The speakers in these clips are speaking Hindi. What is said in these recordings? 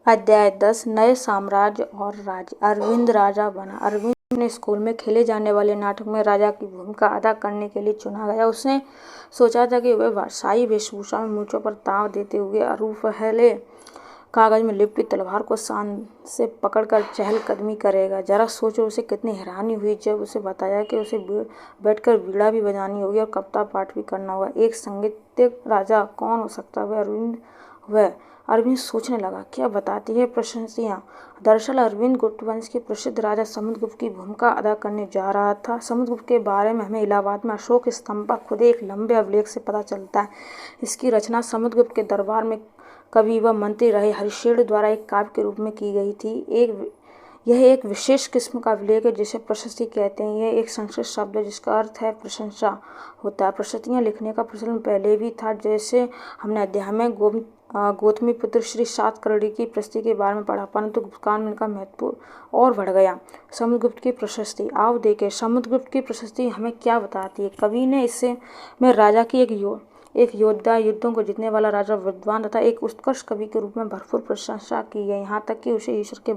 अध्याय 10 नए साम्राज्य और राज्य। अरविंद राजा बना। अरविंद ने स्कूल में खेले जाने वाले नाटक में राजा की भूमिका अदा करने के लिए चुना गया। उसने सोचा था कि वह शाही वेशभूषा में मूंछों पर ताव देते हुए पहले कागज में लिपटी तलवार को शान से पकड़कर चहलकदमी करेगा। जरा सोचो उसे कितनी हैरानी हुई जब उसे बताया कि उसे बैठकर वीणा भी बजानी होगी और कविता पाठ भी करना होगा। एक संगीतज्ञ राजा कौन हो सकता है? अरविंद सोचने लगा, क्या बताती है प्रशंसियाँ। दरअसल अरविंद गुप्त वंश के प्रसिद्ध राजा समुद्रगुप्त की भूमिका अदा करने जा रहा था। समुद्रगुप्त के बारे में हमें इलाहाबाद में अशोक स्तंभ पर खुदे एक लंबे अभिलेख से पता चलता है। इसकी रचना समुद्रगुप्त के दरबार में कवि व मंत्री रहे हरिश्चंद्र द्वारा एक काव्य के रूप में की गई थी। यह एक विशेष किस्म का अभिलेख है जिसे प्रशस्ति कहते हैं। यह एक संस्कृत शब्द है जिसका अर्थ है प्रशंसा होता है। प्रशस्तियाँ लिखने का प्रचलन पहले भी था, जैसे हमने अध्याय में गौतमीपुत्र श्री सातकर्णी की प्रशस्ति के बारे में पढ़ा, परंतु गुप्तकाल में इनका महत्व और बढ़ गया। समुद्रगुप्त की प्रशस्ति, आओ देखें समुद्रगुप्त की प्रशस्ति हमें क्या बताती है। कवि ने इससे में राजा की एक योद्धा, युद्धों को जीतने वाला राजा, विद्वान तथा एक उत्कृष्ट कवि के रूप में भरपूर प्रशंसा की है। यहाँ तक कि उसे ईश्वर के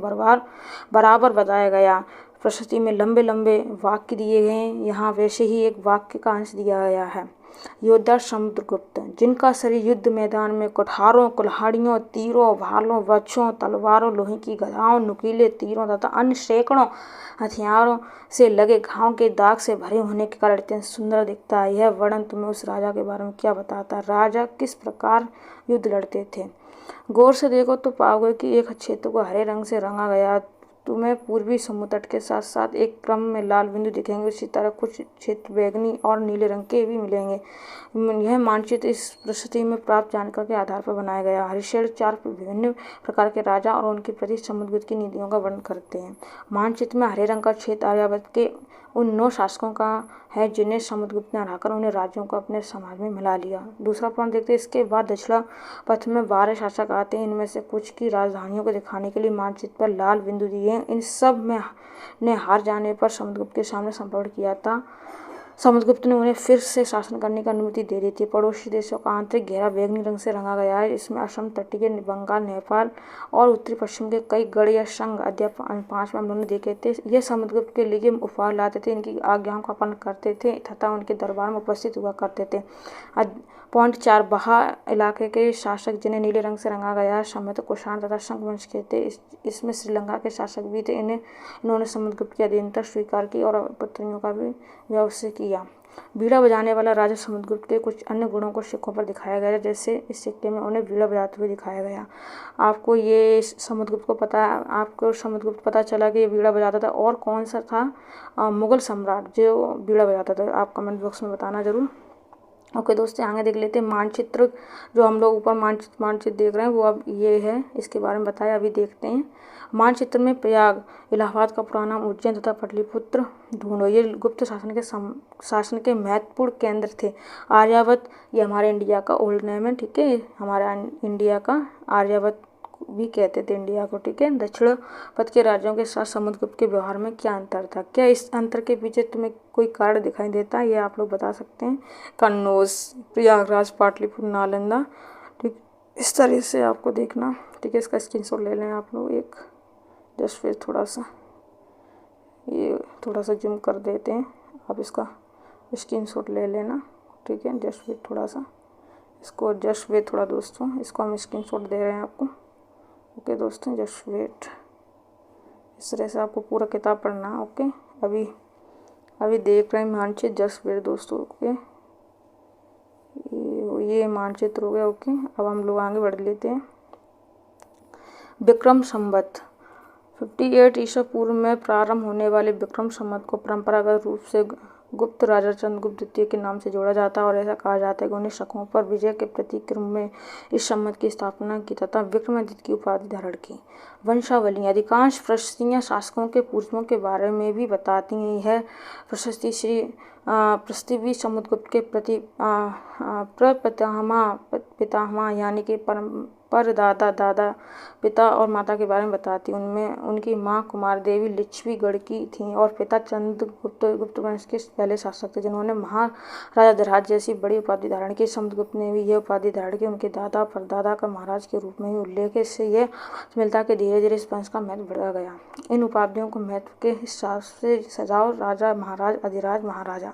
बराबर बताया गया। प्रशस्ति में लंबे लंबे वाक्य दिए गए हैं। यहाँ वैसे ही एक वाक्य का अंश दिया गया है। योद्धा समुद्रगुप्त, जिनका शरीर युद्ध मैदान में कुठारों, कुल्हाड़ियों, तीरों, भालों, वृक्षों, तलवारों, लोहे की गदाओं, नुकीले तीरों तथा अन्य सैकड़ों हथियारों से लगे घावों के दाग से भरे होने के कारण अत्यंत सुंदर दिखता है। यह वर्णन तुम्हें उस राजा के बारे में क्या बताता है? राजा किस प्रकार युद्ध लड़ते थे? गौर से देखो तो पाओगे कि एक क्षेत्र को हरे रंग से रंगा गया। तुम्हें पूर्वी समुद्र तट के साथ साथ एक क्रम में लाल बिंदु दिखेंगे। उसी तरह कुछ क्षेत्र बैंगनी और नीले रंग के भी मिलेंगे। यह मानचित्र इस प्रशस्ति में प्राप्त जानकारी के आधार पर बनाया गया। हरिश्चंद्र 4 विभिन्न प्रकार के राजा और उनके प्रति समुद्रगुप्त की नीतियों का वर्णन करते हैं। मानचित्र में हरे रंग का क्षेत्र आर्यावर्त के उन 9 शासकों का है जिन्हें समुद्रगुप्त ने हराकर उन्हें राज्यों को अपने समाज में मिला लिया। दूसरा पॉइंट देखते हैं। इसके बाद दक्षिण पथ में 12 शासक आते हैं। इनमें से कुछ की राजधानियों को दिखाने के लिए मानचित्र पर लाल बिंदु दिए हैं। इन सब में ने हार जाने पर समुद्रगुप्त के सामने समर्पण किया था। समुद्रगुप्त ने उन्हें फिर से शासन करने की अनुमति दे दी थी। पड़ोसी देशों का आंतरिक घेरा बैंगनी रंग से रंगा गया है। इसमें असम तटीय, बंगाल, नेपाल और उत्तरी पश्चिम के कई गढ़ या संघ अध्याय 5 में हम लोगों ने देखे थे। ये समुद्रगुप्त के लिए उपहार लाते थे, इनकी आज्ञाओं का पालन करते थे तथा उनके दरबार में उपस्थित हुआ करते थे। पॉइंट 4 बहा इलाके के शासक जिन्हें नीले रंग से रंगा गया है समय तो कुषाण तथा शंख वंश के थे। इसमें श्रीलंका के शासक भी थे। इन्होंने समुद्रगुप्त की अधीनता स्वीकार की और पुत्रियों का भी व्यवसाय किया। बीड़ा बजाने वाला राजा समुद्रगुप्त के कुछ अन्य गुणों को सिक्कों पर दिखाया गया, जैसे इस सिक्के में उन्हें बीड़ा बजाते हुए दिखाया गया। आपको समुद्रगुप्त पता चला कि ये बीड़ा बजाता था। और कौन सा था मुगल सम्राट जो बीड़ा बजाता था? आप कमेंट बॉक्स में बताना जरूर। ओके दोस्तों, आगे देख लेते हैं मानचित्र। जो हम लोग ऊपर मानचित्र देख रहे हैं वो अब ये है, इसके बारे में बताया। अभी देखते हैं। मानचित्र में प्रयाग, इलाहाबाद का पुराना उज्जैन तथा पाटलिपुत्र ढूंढो। ये गुप्त शासन के महत्वपूर्ण केंद्र थे। आर्यावर्त, ये हमारे इंडिया का ओल्ड नेम है, ठीक है। हमारा इंडिया का आर्यावर्त भी कहते थे इंडिया को, ठीक है। दक्षिण पथ के राज्यों के साथ समुद्रगुप्त के व्यवहार में क्या अंतर था? क्या इस अंतर के पीछे तुम्हें कोई कारण दिखाई देता है? ये आप लोग बता सकते हैं। कन्नौज, प्रयागराज, पाटलिपुत्र, नालंदा, ठीक, इस तरह से आपको देखना, ठीक है। इसका स्क्रीनशॉट ले लें आप लोग एक। जस्ट फिर थोड़ा सा जूम कर देते हैं। आप इसका स्क्रीनशॉट ले लेना, ठीक है। जस्ट फिर थोड़ा सा इसको थोड़ा दोस्तों, इसको हम स्क्रीनशॉट दे रहे हैं आपको। ओके दोस्तों, जस्ट वेट। इस तरह से आपको पूरा किताब पढ़ना, ओके। अभी देख रहे हैं मानचित्र, जस्ट वेट दोस्तों, ओके। ये मानचित्र हो गया, ओके। अब हम लोग आगे बढ़ लेते हैं। विक्रम संवत 58 ईसा पूर्व में प्रारंभ होने वाले विक्रम संवत को परंपरागत रूप से गुप्त राजा चंद्रगुप्त द्वितीय के नाम से जोड़ा जाता है और ऐसा कहा जाता है कि उन्हें शकों पर विजय के प्रतीक के रूप में इस संवत की स्थापना की तथा विक्रमादित्य की उपाधि धारण की। वंशावली, अधिकांश प्रशस्तियाँ शासकों के पूर्वजों के बारे में भी बताती हैं। यह प्रशस्ति श्री पृथ्वी समुद्रगुप्त के प्रति पितामह यानी कि परदादा दादा पिता और माता के बारे में बताती। उनमें उनकी माँ कुमार देवी लिच्छवीगढ़ की थीं और पिता चंद्रगुप्त गुप्त वंश के पहले शासक थे, जिन्होंने महाराजा धीराज जैसी बड़ी उपाधि धारण की। समुद्रगुप्त ने भी यह उपाधि धारण की। उनके दादा परदादा का महाराज के रूप में ही उल्लेख है। इससे यह मिलता कि धीरे धीरे इस वंश का महत्व बढ़ता गया। इन उपाधियों को महत्व के हिसाब से सजाओ: राजा, महाराज, अधिराज, महाराजा।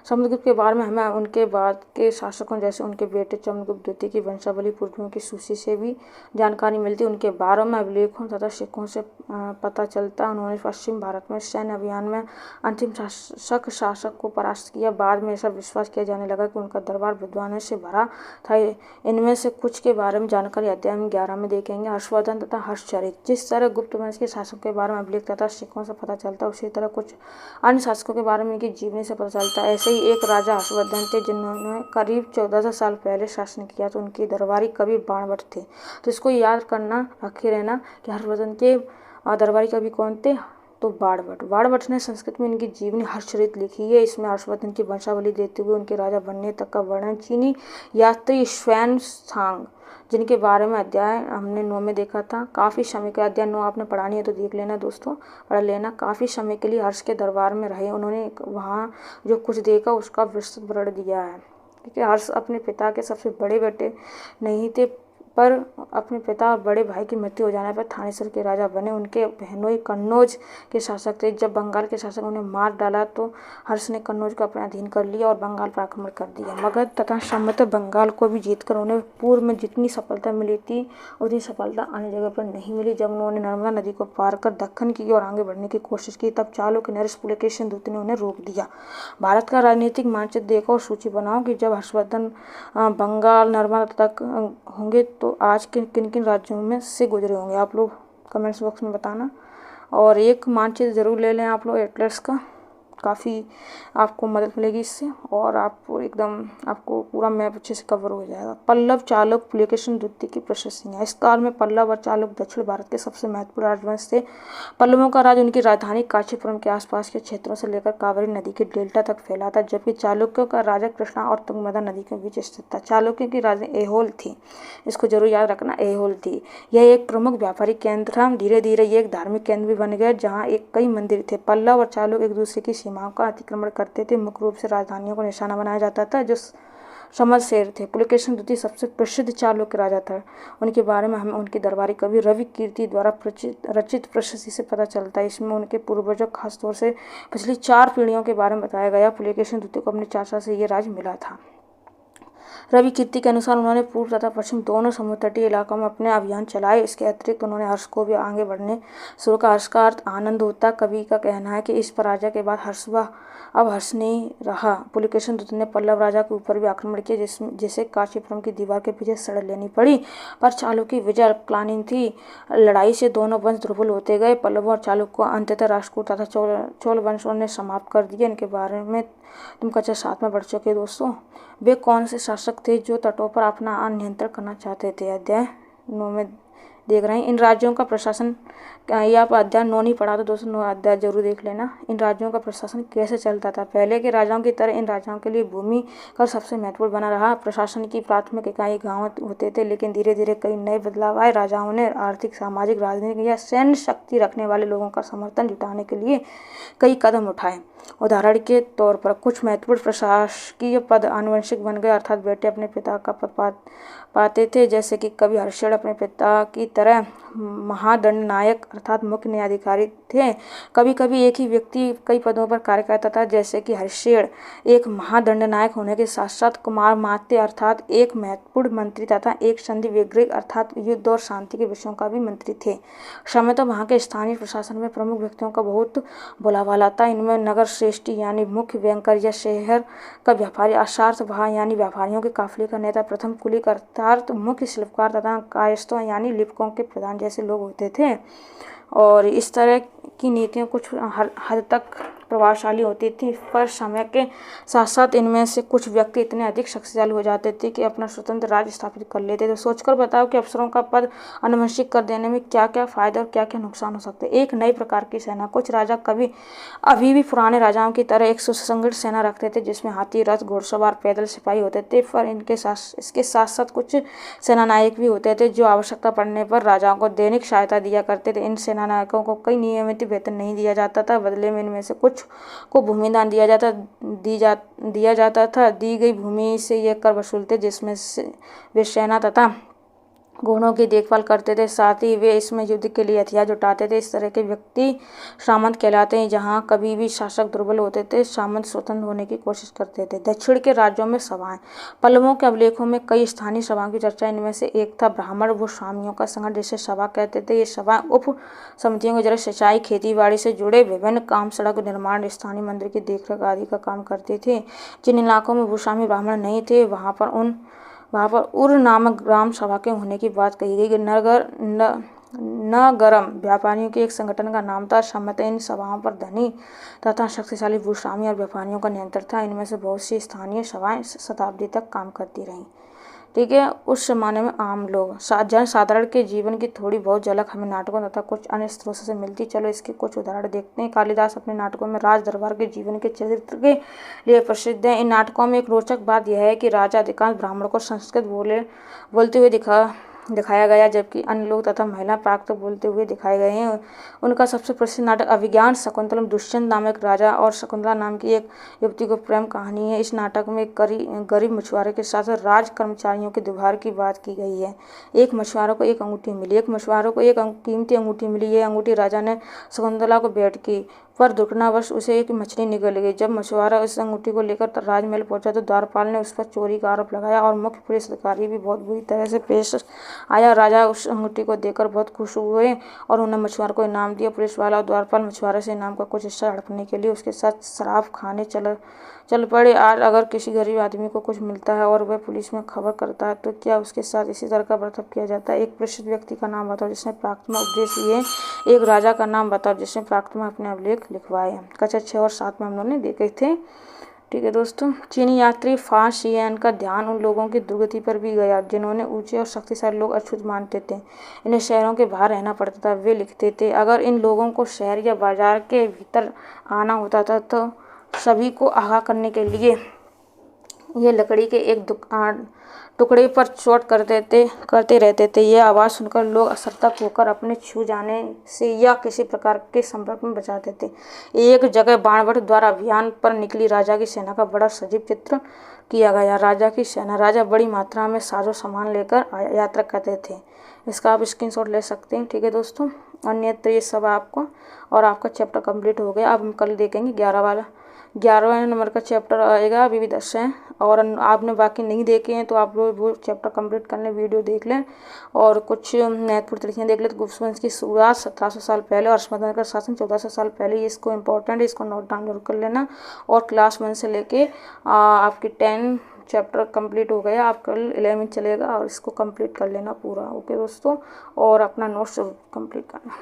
समुद्रगुप्त के बारे में हमें उनके बाद के शासकों जैसे उनके बेटे चंद्रगुप्त द्वितीय की वंशावली पूर्वजों की सूची से भी जानकारी मिलती। उनके बारे में अभिलेखों तथा सिक्कों से पता चलता है उन्होंने पश्चिम भारत में सैन्य अभियान में अंतिम शासक को परास्त किया। बाद में ऐसा विश्वास किया जाने लगा कि उनका दरबार विद्वानों से भरा था। इनमें से कुछ के बारे में जानकारी अध्याय 11 में देखेंगे। हर्षवर्धन तथा हर्षचरित: जिस तरह गुप्त वंश के शासकों के बारे में अभिलेख तथा सिक्कों से पता चलता है, उसी तरह कुछ अन्य शासकों के बारे में इनकी जीवनी से पता चलता है। ऐसे ही एक राजा हर्षवर्धन थे जिन्होंने करीब 1400 साल पहले शासन किया, तो उनकी दरबारी कवि बाणभट्ट थे। तो इसको याद करना, रखे रहना कि हर्षवर्धन के दरबारी कवि कौन थे, तो बाणभट्ट ने संस्कृत में इनकी जीवनी हर्षचरित लिखी है। इसमें हर्षवर्धन की वंशावली देते हुए उनके राजा बनने तक का वर्णन चीनी यात्री ष्वेन-त्सांग, जिनके बारे में अध्याय हमने 9 में देखा था। काफ़ी समय के अध्याय 9 आपने पढ़ानी है तो देख लेना दोस्तों, पढ़ लेना। काफ़ी समय के लिए हर्ष के दरबार में रहे। उन्होंने वहाँ जो कुछ देखा उसका विस्तृत वर्णन दिया है। क्योंकि हर्ष अपने पिता के सबसे बड़े बेटे नहीं थे, पर अपने पिता और बड़े भाई की मृत्यु हो जाने पर थानेसर के राजा बने। उनके बहनोई कन्नौज के शासक थे। जब बंगाल के शासक उन्हें मार डाला तो हर्ष ने कन्नौज को अपने अधीन कर लिया और बंगाल पर आक्रमण कर दिया। मगध तथा समतल बंगाल को भी जीतकर उन्हें पूर्व में जितनी सफलता मिली थी उतनी सफलता अन्य जगह पर नहीं मिली। जब उन्होंने नर्मदा नदी को पार कर दक्कन की ओर आगे बढ़ने की कोशिश की, तब चालुक्य नरेश पुलकेशिन द्वितीय ने उन्हें रोक दिया। भारत का राजनीतिक मानचित्र देखो और सूची बनाओ कि जब हर्षवर्धन बंगाल नर्मदा तक होंगे तो आज किन किन राज्यों में से गुजरे होंगे, आप लोग कमेंट्स बॉक्स में बताना। और एक मानचित्र ज़रूर ले लें आप लोग एटलस का, काफ़ी आपको मदद मिलेगी इससे, और आपको पूरा मैप अच्छे से कवर हो जाएगा। पल्लव, चालुक्य, पुलकेशिन द्वितीय की प्रशस्तियाँ। इस काल में पल्लव और चालुक्य दक्षिण भारत के सबसे महत्वपूर्ण राजवंश थे। पल्लवों का राज उनकी राजधानी कांचीपुरम के आसपास के क्षेत्रों से लेकर कावेरी नदी के डेल्टा तक फैला था, जबकि चालुक्यों का राजा कृष्णा और तुंगभद्रा नदी के बीच स्थित था। चालुक्यों की राजधानी ऐहोल थी, इसको जरूर याद रखना, ऐहोल थी। यह एक प्रमुख व्यापारिक केंद्र था। धीरे धीरे ये एक धार्मिक केंद्र भी बन गया, जहाँ कई मंदिर थे। पल्लव और चालुक्य एक दूसरे की सीमाओं का अतिक्रमण करते थे। मुख्य रूप से राजधानियों को निशाना बनाया जाता था जो समझ शेर थे। पुलकेशिन द्वितीय सबसे प्रसिद्ध चालुक्य राजा था। उनके बारे में हमें उनके दरबारी कवि रवि कीर्ति द्वारा रचित प्रशस्ति से पता चलता है। इसमें उनके पूर्वजों, खासतौर से पिछली 4 पीढ़ियों के बारे में बताया गया। पुलकेशिन द्वितीय को अपने चाचा से ये राज मिला था। रवि कीर्ति के अनुसार उन्होंने पूर्व तथा पश्चिम दोनों समुद्र तटीय इलाकों में अपने अभियान चलाए। इसके अतिरिक्त उन्होंने हर्ष को भी आगे बढ़ने शुरू का। हर्ष का अर्थ आनंद होता। कवि का कहना है कि इस पराजय के बाद अब हर्ष नहीं रहा। पुलकेशिन द्वितीय ने पल्लव राजा के ऊपर भी आक्रमण किया, जिसे कांचीपुरम की दीवार के पीछे सड़ लेनी पड़ी, पर चालुक्य की विजय अल्पकालीन थी। लड़ाई से दोनों वंश दुर्बल होते गए। पल्लव और चालुक्य को अंततः राष्ट्रकूट तथा चोल वंशों ने समाप्त कर दिया। इनके बारे में तुम कक्षा 7 में बढ़ चुके दोस्तों। वे कौन से शासक थे जो तटों पर अपना नियंत्रण करना चाहते थे, अध्याय 9 में देख रहे हैं। इन राज्यों का प्रशासन, ये आप अध्याय 9 नहीं पढ़ा तो दोस्तों 9 अध्याय जरूर देख लेना। इन राज्यों का प्रशासन कैसे चलता था? पहले के राजाओं की तरह इन राज्यों के लिए भूमि का सबसे महत्वपूर्ण बना रहा। प्रशासन की प्राथमिक इकाई गाँव होते थे, लेकिन धीरे धीरे कई नए बदलाव आए। राजाओं ने आर्थिक, सामाजिक, राजनीतिक या सैन्य शक्ति रखने वाले लोगों का समर्थन जुटाने के लिए कई कदम उठाए। उदाहरण के तौर पर कुछ महत्वपूर्ण प्रशासकीय पद आनुवंशिक बन गए, अर्थात बेटे अपने पिता का पद पाते थे, जैसे कि कवि हर्षेण अपने पिता की तरह महादंडनायक अर्थात मुख्य न्यायाधिकारी थे। कभी कभी एक ही व्यक्ति कई पदों पर कार्य करता था, जैसे कि हर्षेण एक महादंडनायक होने के साथ साथ कुमार मात्य अर्थात एक महत्वपूर्ण मंत्री तथा एक संधि विग्रह अर्थात युद्ध और शांति के विषयों का भी मंत्री थे। समय तो वहाँ के स्थानीय प्रशासन में प्रमुख व्यक्तियों का बहुत बोलाबाला था। इनमें नगर श्रेष्ठी यानी मुख्य बैंकर या शहर का व्यापारी, अशार्थ भा यानी व्यापारियों के काफिले का नेता, प्रथम कुलीक अर्थात मुख्य शिल्पकार तथा कायस्थों यानी लिपिकों के प्रधान जैसे लोग होते थे। और इस तरह की नीतियाँ कुछ हद तक प्रभावशाली होती थी, पर समय के साथ साथ इनमें से कुछ व्यक्ति इतने अधिक शक्तिशाली हो जाते थे कि अपना स्वतंत्र राज्य स्थापित कर लेते थे। तो सोचकर बताओ कि अफसरों का पद आनुवंशिक कर देने में क्या क्या फायदा और क्या क्या नुकसान हो सकते हैं। एक नई प्रकार की सेना। कुछ राजा अभी भी पुराने राजाओं की तरह एक सुसंगठित सेना रखते थे, जिसमें हाथी, रथ, घुड़सवार, पैदल सिपाही होते थे, पर इसके साथ साथ कुछ सेनानायक भी होते थे जो आवश्यकता पड़ने पर राजाओं को दैनिक सहायता दिया करते थे। इन सेनानायकों को कई नियमित वेतन नहीं दिया जाता था, बदले में इनमें से कुछ को भूमिदान दिया जाता था। दी गई भूमि से ये कर वसूलते, जिसमें से वे सेना तथा घोड़ों की देखभाल करते थे, साथ ही वे इसमें युद्ध के लिए हथियार जुटाते थे। इस तरह के व्यक्ति सामंत कहलाते हैं। जहाँ कभी भी शासक दुर्बल होते थे, सामंत स्वतंत्र होने की कोशिश करते थे। दक्षिण के राज्यों में सभाएं। पल्लवों के अभिलेखों में कई स्थानीय सभाओं की चर्चा। इनमें से एक था ब्राह्मण व स्वामियों का संगठन, जिसे सभा कहते थे। ये सभाएं उप समितियों के जरिए सिंचाई, खेती बाड़ी से जुड़े विभिन्न काम, सड़क निर्माण, स्थानीय मंदिर की देखरेख आदि का काम करते थे। जिन इलाकों में भूस्वामी ब्राह्मण नहीं थे, वहाँ पर उर नामक ग्राम सभा के होने की बात कही गई। नगरम व्यापारियों के एक संगठन का नाम था। सम्मत इन सभाओं पर धनी तथा शक्तिशाली भूस्वामी और व्यापारियों का नियंत्रण था। इनमें से बहुत सी स्थानीय सभाएं शताब्दी तक काम करती रहीं। ठीक है। उस जमाने में आम लोग, जनसाधारण के जीवन की थोड़ी बहुत झलक हमें नाटकों तथा कुछ अन्य स्रोतों से मिलती। चलो इसके कुछ उदाहरण देखते हैं। कालिदास अपने नाटकों में राज दरबार के जीवन के चरित्र के लिए प्रसिद्ध है। इन नाटकों में एक रोचक बात यह है कि राजा अधिकांश ब्राह्मणों को संस्कृत बोलते हुए दिखाया गया, जबकि अन्य लोग तथा महिला प्राकृत बोलते हुए दिखाए गए हैं। उनका सबसे प्रसिद्ध नाटक अभिज्ञान शकुंतलम दुष्यंत नामक राजा और शकुंतला नाम की एक युवती को प्रेम कहानी है। इस नाटक में एक गरीब मछुआरे के साथ राज कर्मचारियों के व्यवहार की बात की गई है। एक मछुआरे को एक अंगूठी मिली। एक मछुआरे को एक कीमती अंगूठी मिली। ये अंगूठी राजा ने शकुंतला को भेंट की, पर दुर्घटनावश उसे एक मछली निगल गई। जब मछुआरा उस अंगूठी को लेकर राजमहल पहुंचा तो द्वारपाल ने उस पर चोरी का आरोप लगाया और मुख्य पुलिस अधिकारी भी बहुत बुरी तरह से पेश आया। राजा उस अंगूठी को देखकर बहुत खुश हुए और उन्हें मछुआरे को इनाम दिया। पुलिस वाला और द्वारपाल मछुआरे से इनाम का कुछ हिस्सा हड़पने के लिए उसके साथ शराब खाने चल पड़े। आज अगर किसी गरीब आदमी को कुछ मिलता है और वह पुलिस में खबर करता है, तो क्या उसके साथ इसी तरह का बर्ताव किया जाता है? एक प्रसिद्ध व्यक्ति का नाम बताओ जिसने प्राकृत में उपदेश दिए। एक राजा का नाम बताओ जिसने प्राकृत में अपने अभिलेख लिखवाए। कक्षा 6 और 7 में हम लोगों ने देखे थे। ठीक है दोस्तों। चीनी यात्री फा शियान का ध्यान उन लोगों की दुर्गति पर भी गया जिन्होंने ऊंचे और शक्तिशाली लोग अछूत मानते थे। इन्हें शहरों के बाहर रहना पड़ता था। वे लिखते थे, अगर इन लोगों को शहर या बाजार के भीतर आना होता था तो सभी को आगाह करने के लिए ये लकड़ी के एक टुकड़े पर चोट करते रहते थे। यह आवाज़ सुनकर लोग असतर्क होकर अपने छू जाने से या किसी प्रकार के संपर्क में बचाते थे। एक जगह बाणभट्ट द्वारा अभियान पर निकली राजा की सेना का बड़ा सजीव चित्र किया गया। राजा की सेना। राजा बड़ी मात्रा में साजो सामान लेकर यात्रा करते थे। इसका आप स्क्रीनशॉट ले सकते हैं। ठीक है दोस्तों। अन्यत्र ये सब आपका चैप्टर कंप्लीट हो गया। अब हम कल देखेंगे 11वें नंबर का चैप्टर आएगा। अभी भी 10 है और आपने बाकी नहीं देखे हैं तो आप लोग वो चैप्टर कंप्लीट कर लें, वीडियो देख लें और कुछ महत्वपूर्ण तिथियां देख लें। तो गुप्त वंश की शुरुआत 1700 साल पहले और हर्षवर्धन का शासन 1400 साल पहले। इसको इम्पोर्टेंट है, इसको नोट डाउन जरूर कर लेना। और क्लास 1 से लेके आपकी 10 चैप्टर कंप्लीट हो गया। आप कल 11 चलेगा और इसको कंप्लीट कर लेना पूरा। ओके दोस्तों। और अपना नोट्स कंप्लीट करना।